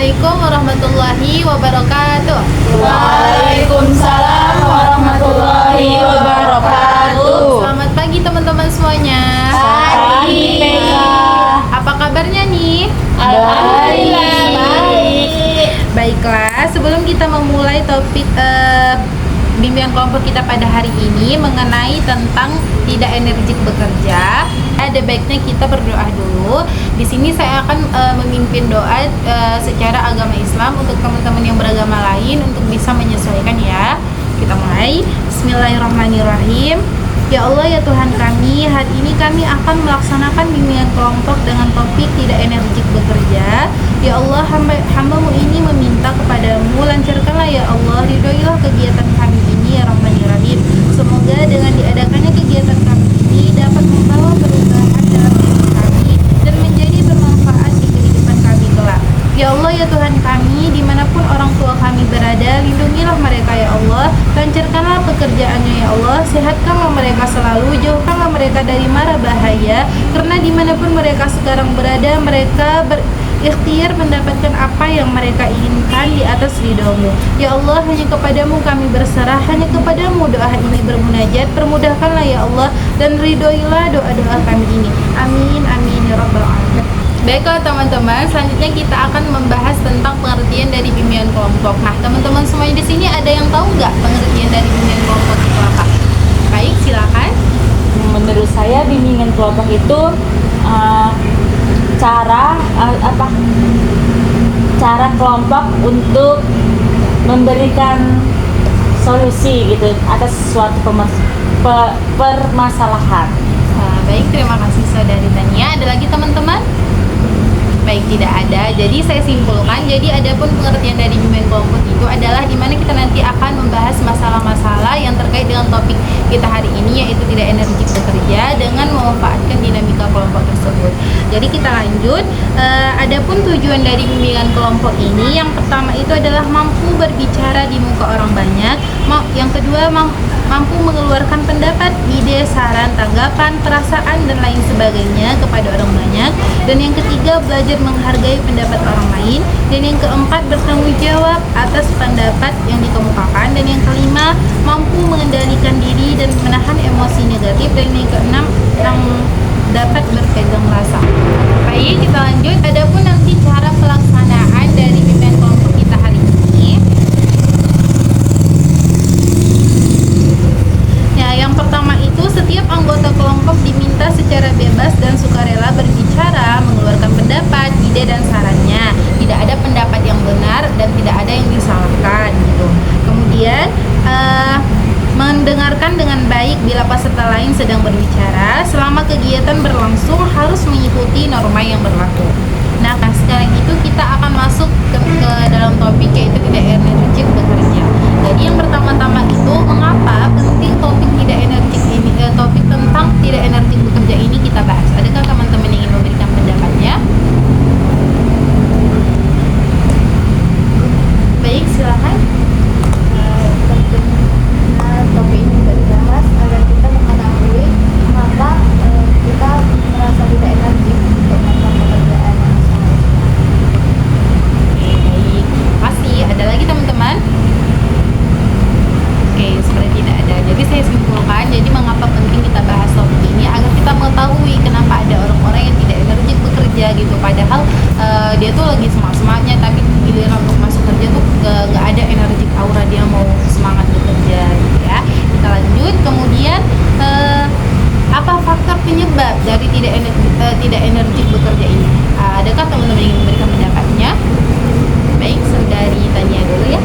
Assalamualaikum warahmatullahi wabarakatuh. Waalaikumsalam warahmatullahi wabarakatuh. Selamat pagi teman-teman semuanya. Pagi, Peka. Apa kabarnya nih? Alhamdulillah baik. Baiklah, sebelum kita memulai topik bimbingan kelompok kita pada hari ini mengenai tentang tidak energik bekerja, ada baiknya kita berdoa dulu. Di sini saya akan memimpin doa secara agama Islam untuk teman-teman yang beragama lain untuk bisa menyesuaikan ya. Kita mulai. Bismillahirrahmanirrahim. Ya Allah ya Tuhan kami, hari ini kami akan melaksanakan bimbingan kelompok dengan topik tidak energik bekerja. Ya Allah, hamba-Mu ini meminta kepadamu, lancarkanlah ya Allah, ridhoilah kegiatan kami ini ya Rahmanir-Rahim. Semoga dengan diadakannya kegiatan kami ini dapat membawa perubahan dalam diri kami dan menjadi bermanfaat di kehidupan kami kelak. Ya Allah ya Tuhan kami, dimanapun orang tua kami berada, lindungilah mereka ya Allah, lancarkanlah pekerjaannya ya Allah, sehatkanlah mereka selalu, jauhkanlah mereka dari mara bahaya, karena dimanapun mereka sekarang berada, mereka berikhtiar mendapatkan apa yang mereka inginkan di atas ridho-Mu. Ya Allah, hanya kepadamu kami berserah, hanya kepadamu doa ini bermunajat, permudahkanlah ya Allah, dan ridhoilah doa-doa kami ini. Amin, amin ya rabbal alamin. Baiklah teman-teman, selanjutnya kita akan membahas tentang pengertian dari bimbingan kelompok. Nah, teman-teman semuanya di sini ada yang tahu nggak pengertian dari bimbingan kelompok itu apa? Baik, silakan. Menurut saya bimbingan kelompok itu cara kelompok untuk memberikan solusi gitu atas suatu permasalahan. Baik, terima kasih saudari Tania. Ada lagi teman-teman? Baik, tidak ada. Jadi saya simpulkan, jadi adapun pengertian dari bimbingan kelompok itu adalah di mana kita nanti akan membahas masalah-masalah yang terkait dengan topik kita hari ini, yaitu tidak energik bekerja dengan memanfaatkan dinamika kelompok tersebut. Jadi kita lanjut. Adapun tujuan dari bimbingan kelompok ini, yang pertama itu adalah mampu berbicara di muka orang banyak. Yang kedua, mampu mengeluarkan pendapat, ide, saran, tanggapan, perasaan, dan lain sebagainya kepada orang banyak. Dan yang ketiga, belajar menghargai pendapat orang lain. Dan yang keempat, bertanggung jawab atas pendapat yang dikemukakan. Dan yang kelima, mampu mengendalikan diri dan menahan emosi negatif. Dan yang keenam, yang dapat berpegang rasa. Baik, kita lanjut. Adapun nanti cara pelaksanaan dari bimbingan kelompok kita hari ini. Yang pertama itu, setiap anggota kelompok diminta secara bebas dan sukarela berbicara, mengeluarkan pendapat, ide, dan sarannya. Tidak ada pendapat yang benar dan tidak ada yang disalahkan gitu. Kemudian mendengarkan dengan baik bila peserta lain sedang berbicara. Selama kegiatan berlangsung harus mengikuti norma yang berlaku. Nah, sekarang itu kita akan masuk ke dalam topik, yaitu tidak energik bekerja. Jadi yang pertama-tama itu, mengapa penting topik tidak energik ini, topik tentang tidak energik bekerja ini kita bahas. Adakah teman-teman yang ingin memberikan pendapatnya? Baik, silakan. Pentingnya topik ini juga dibahas agar kita mengetahui mengapa kita merasa tidak energik untuk melakukan pekerjaan yang seharusnya. Baik, terima kasih. Ada lagi teman-teman? Oke, seperti tidak ada. Jadi saya simpulkan, jadi mengapa penting kita bahas topik ini agar kita mengetahui kenapa ada orang-orang yang tidak energik bekerja gitu. Padahal dia tuh lagi semangat-semangatnya, tapi giliran untuk masuk kerja tuh gak ada energik aura dia mau semangat bekerja gitu ya. Kita lanjut. Kemudian apa faktor penyebab dari tidak energik bekerja ini? Adakah teman-teman yang memberikan pendapatnya? Baik, saudari Tania dulu ya.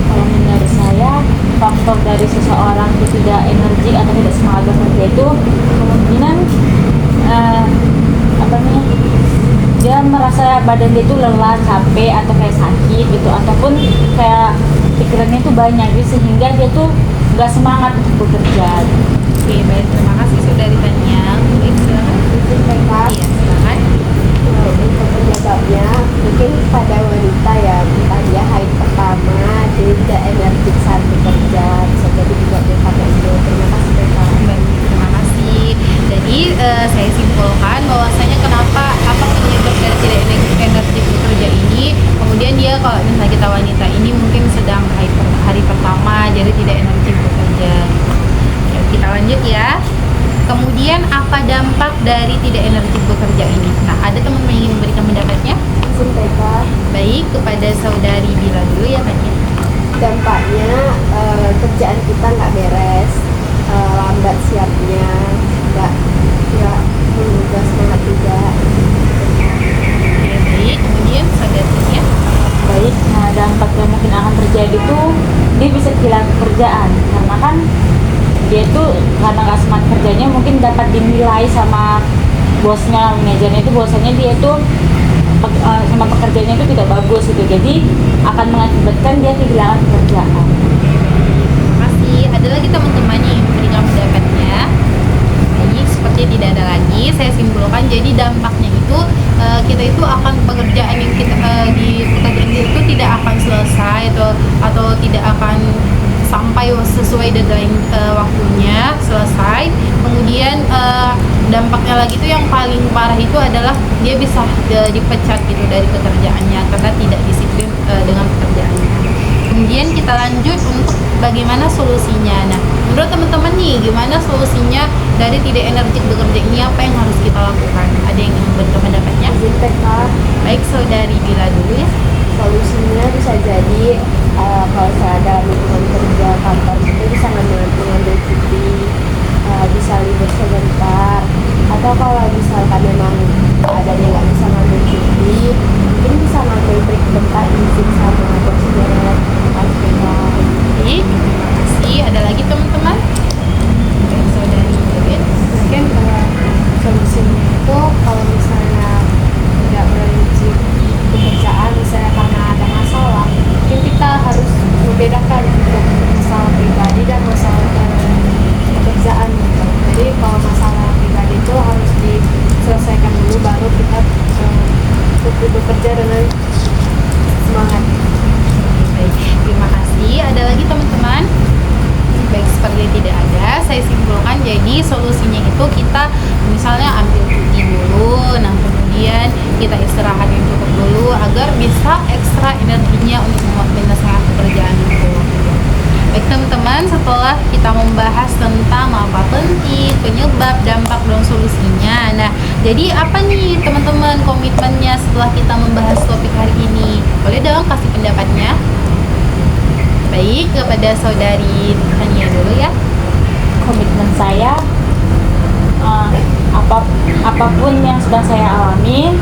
Kalau menurut saya, faktor dari seseorang itu tidak energik atau tidak semangat bekerja itu kemungkinan dia merasa badan dia itu lelah, capek, atau kayak sakit gitu, ataupun kayak pikirannya itu banyak gitu, sehingga dia tuh nggak semangat untuk bekerja. Oke, baik, terima kasih saudari Tania. Baik, silakan. Iya, silakan. Untuk penyebabnya mungkin pada wanita ya, entah dia haid pertama, dia tidak energik saat bekerja, bisa jadi juga karena itu. Terima kasih Pak. Baik, terima kasih. Jadi saya simpulkan bahwasanya kenapa apa penyebab dari tidak energik bekerja ini, kemudian kepada saudari Bila dulu ya Tania. Dampaknya kerjaan kita nggak beres, lambat siapnya, nggak menggugah semangat juga. Baik, kemudian saudari Tania. Baik, nah dampak yang mungkin akan terjadi tuh dia bisa kehilangan pekerjaan karena kan dia tuh karena nggak semangat kerjanya mungkin dapat dinilai sama bosnya, manajernya itu bahwasanya dia tuh sama pekerjaannya itu tidak bagus gitu, jadi akan mengakibatkan dia kehilangan pekerjaan. Terima kasih. Ada lagi teman-teman yang memberikan pendapatnya. Baik, seperti tidak ada lagi, saya simpulkan jadi dampaknya itu kita itu akan pekerjaan yang kita di pekerjaan itu tidak akan selesai atau tidak akan sampai sesuai deadline waktunya selesai. Kemudian dampaknya lagi itu yang paling parah itu adalah dia bisa dipecat gitu dari pekerjaannya karena tidak disiplin dengan pekerjaannya. Kemudian kita lanjut untuk bagaimana solusinya. Nah, menurut teman-teman nih, gimana solusinya dari tidak energik bekerja ini? Apa yang harus kita lakukan? Ada yang ingin pendapatnya? Izin PK, Baik, saudari Bila dulu ya. solusinya bisa jadi kalau saya dalam lingkungan kerja kantor itu bisa mengambil cuti, bisa libur sebentar, atau kalau misalkan memang adanya nggak bisa ngambil cuti, mungkin bisa ngambil break bentar, izin sama bosnya, harus pegang. Baik, terima kasih. Ada lagi teman-teman? Baik, saudari Judit. Mungkin solusinya itu kalau misalnya tidak menuju pekerjaan, misalnya karena ada masalah, mungkin kita harus membedakan untuk masalah pribadi dan masalah pekerjaan gitu. Jadi kalau masalah pribadi itu harus diselesaikan dulu, baru kita bekerja dengan semangat. Baik, terima kasih. Ada lagi teman-teman? Baik, seperti tidak ada, saya simpulkan jadi solusinya itu kita misalnya ambil cuti dulu, nah kemudian kita istirahat yang cukup dulu agar bisa ekstra energinya untuk menyelesaikan pekerjaan itu. Baik teman-teman, setelah kita membahas tentang apa penting, penyebab, dampak, dan solusinya. Nah, jadi apa nih teman-teman komitmennya setelah kita membahas topik hari ini? Boleh dong kasih pendapatnya? Baik, kepada saudari Tania dulu ya. Komitmen saya apapun yang sedang saya alami,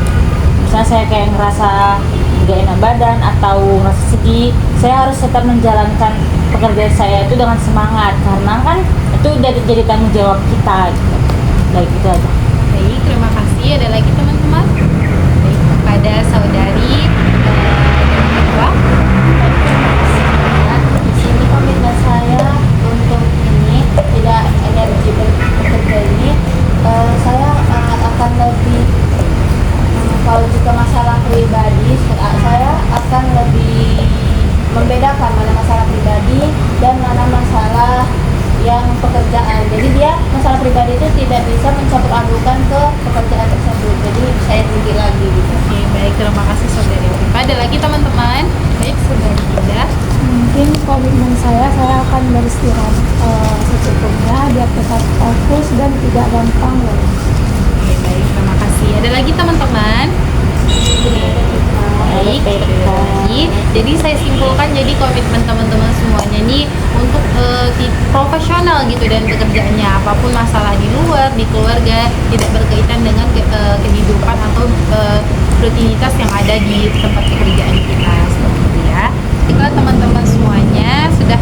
misalnya saya kayak ngerasa gak enak badan atau ngerasa sedih, saya harus tetap menjalankan pekerjaan saya itu dengan semangat karena kan itu udah jadi tanggung jawab kita gitu. Baik, itu aja. Baik, terima kasih. Ada lagi teman-teman? Baik, kepada saudari Dewa. Di sini komitmen saya untuk ini tidak energi bekerja ini, saya akan lebih kalau jika masalah pribadi saya akan lebih membedakan mana masalah pribadi dan mana masalah yang pekerjaan. Jadi dia masalah pribadi itu tidak bisa mencampur adukan ke pekerjaan tersebut. Jadi saya tinggi lagi gitu. Oke, baik, terima kasih saudari Dewa. Ada lagi teman-teman? Baik, saudari Dinda. Mungkin komitmen saya akan beristirahat secukupnya biar tetap fokus dan tidak gampang lelah. Oke, baik, terima kasih. Ada lagi teman-teman? Baik, jadi saya simpulkan jadi komitmen teman-teman semuanya nih untuk profesional gitu dan pekerjaannya, apapun masalah di luar, di keluarga, tidak berkaitan dengan kehidupan atau rutinitas yang ada di tempat pekerjaan kita seperti itu ya. Jika teman-teman semuanya sudah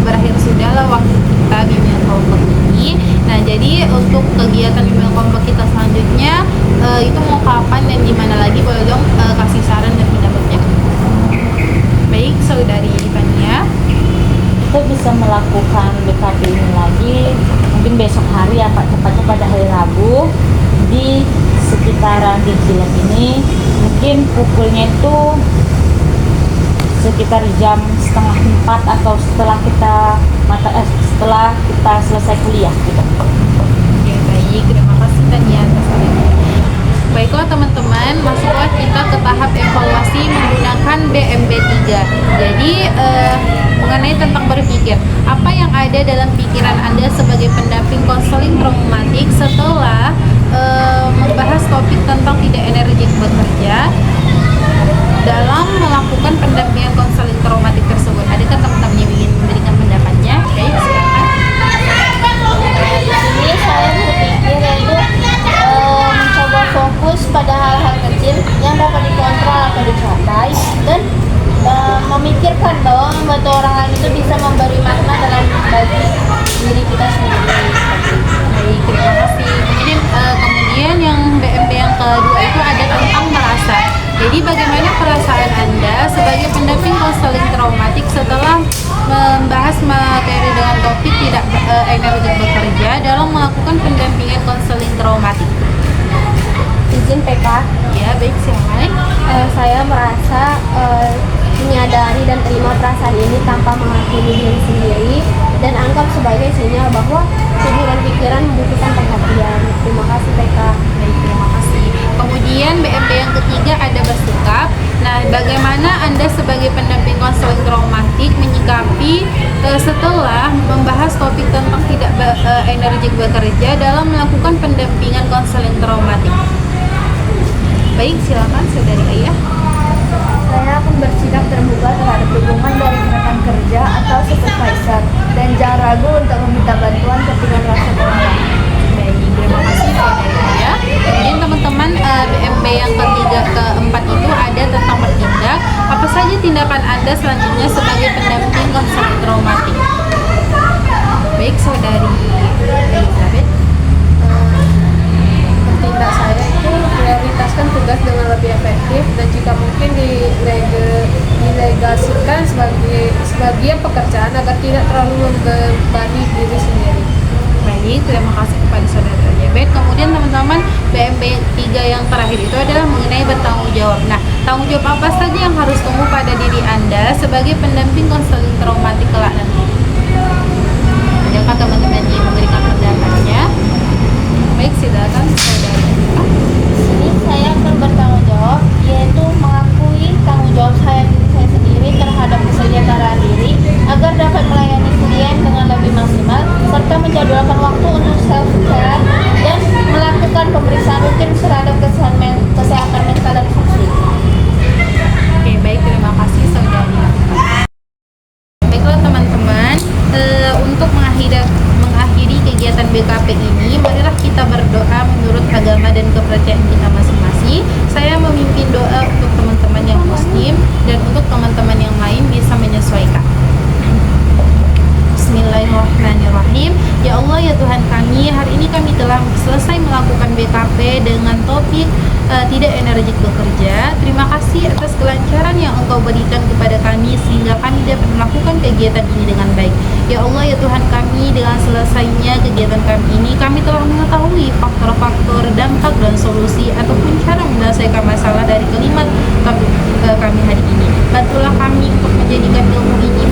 berakhir sudahlah waktu kita bimbingan kelompok ini. Nah, jadi untuk kegiatan bimbingan kelompok kita selanjutnya itu mau kapan dan di mana lagi, boleh dong kasih saran dan pendapatnya. Baik, saudari Tania. Kita bisa melakukan BKP ini lagi mungkin besok hari ya Pak, tepatnya pada hari Rabu di sekitaran Gijilan ini. Mungkin pukulnya itu sekitar jam 3:30 atau setelah kita selesai kuliah gitu. Oke, baik, terima kasih Tania atas sarannya. Baiklah teman-teman, masuklah kita ke tahap evaluasi menggunakan BMB3. Jadi mengenai tentang berpikir, apa yang ada dalam pikiran Anda sebagai pendamping konseling traumatik setelah membahas topik tentang tidak energik bekerja dalam melakukan pendampingan konseling traumatik tersebut? Adakah teman-teman yang ingin memberikan pendapatnya? Baik, silakan. Di sini saya berpikir yaitu mencoba fokus pada hal-hal kecil yang dapat dikontrol atau dicapai dan memikirkan bahwa membantu orang lain itu bisa memberi makna dalam bagi diri kita sendiri. Baik, terima kasih. Kemudian yang BMB yang kedua itu ada tentang merasa. Jadi bagaimana perasaan Anda sebagai pendamping konseling traumatik setelah membahas materi dengan topik tidak energetik bekerja dalam melakukan pendampingan konseling traumatik? Izin PK, Ya, baik, silakan. saya merasa menyadari dan terima perasaan ini tanpa menghakimi diri sendiri dan anggap sebagai sinyal bahwa tubuh dan pikiran membutuhkan perhatian. Terima kasih PK. Baik, terima kasih. Kemudian BMB yang ketiga ada bersikap. Nah, bagaimana Anda sebagai pendamping konseling traumatik menyikapi setelah membahas topik tentang tidak energik bekerja dalam melakukan pendampingan konseling traumatik? Baik, silakan saudari Ayah. Saya akan bersikap terbuka terhadap dukungan dari rekan kerja atau supervisor dan jangan ragu untuk meminta bantuan ketika merasa kurang. Baik, terima kasih saudari Ayah. Kemudian teman-teman, BMB yang ketiga keempat itu ada tentang bertindak. Apa saja tindakan Anda selanjutnya sebagai pendamping konseling traumatik? Baik, saudari Elizabeth. Bertindak saya itu prioritaskan tugas dengan lebih efektif dan jika mungkin dilegasikan sebagai sebagian pekerjaan agar tidak terlalu membebani diri sendiri. Baik, terima kasih kepada saudara Elizabeth. Kemudian teman-teman, BMB 3 yang terakhir itu adalah mengenai bertanggung jawab. Nah, tanggung jawab apa saja yang harus tumbuh pada diri Anda sebagai pendamping konseling traumatik kelak nanti? Adakah teman-teman yang memberikan pendapatnya? Baik, silakan saudara. Di sini saya akan bertanggung jawab, yaitu mengakui tanggung jawab diri saya sendiri terhadap kesejahteraan diri agar dapat melayani klien dengan lebih maksimal serta menjadwalkan waktu untuk self care dan melakukan pemeriksaan rutin terhadap kesehatan mental dan fisik. Oke, baik, terima kasih saudari. Baiklah teman-teman, untuk mengakhiri kegiatan BKP ini, marilah kita berdoa menurut agama dan kepercayaan kita masing-masing. Saya memimpin doa untuk teman-teman yang muslim dan untuk teman-teman yang lain bisa menyesuaikan. Bismillahirrahmanirrahim. Ya Allah, ya Tuhan kami, hari ini kami telah selesai melakukan BKP dengan topik tidak energik bekerja. Terima kasih atas kelancaran yang Engkau berikan kepada kami sehingga kami dapat melakukan kegiatan ini dengan baik. Ya Allah, ya Tuhan kami, dengan selesainya kegiatan kami ini, kami telah mengetahui faktor-faktor, dampak dan solusi ataupun cara menyelesaikan masalah dari kalimat topik kami hari ini. Bantulah kami untuk menjadikan ilmu ini